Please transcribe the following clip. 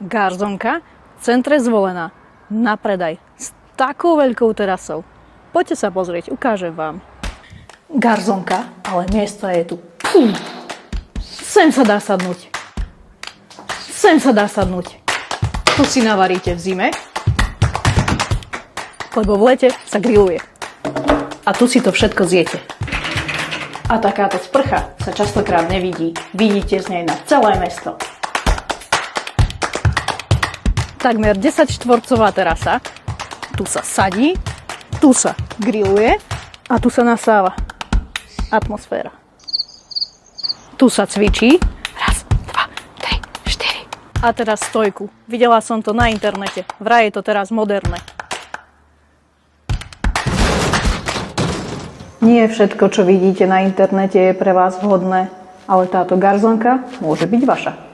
Garzonka v centre Zvolená, na predaj, s takou veľkou terasou. Poďte sa pozrieť, ukážem vám. Garzonka, ale miesta je tu. Sem sa dá sadnúť. Sem sa dá sadnúť. Tu si navaríte v zime, lebo v lete sa grilluje. A tu si to všetko zjete. A takáto sprcha sa častokrát nevidí. Vidíte z nej na celé mesto. Takmer 10-štvorcová terasa. Tu sa sadí, tu sa grilluje a tu sa nasáva atmosféra. Tu sa cvičí. Raz, dva, tri, štyri. A teraz stojku. Videla som to na internete. Vraj je to teraz moderné. Nie všetko, čo vidíte na internete, je pre vás vhodné, ale táto garzonka môže byť vaša.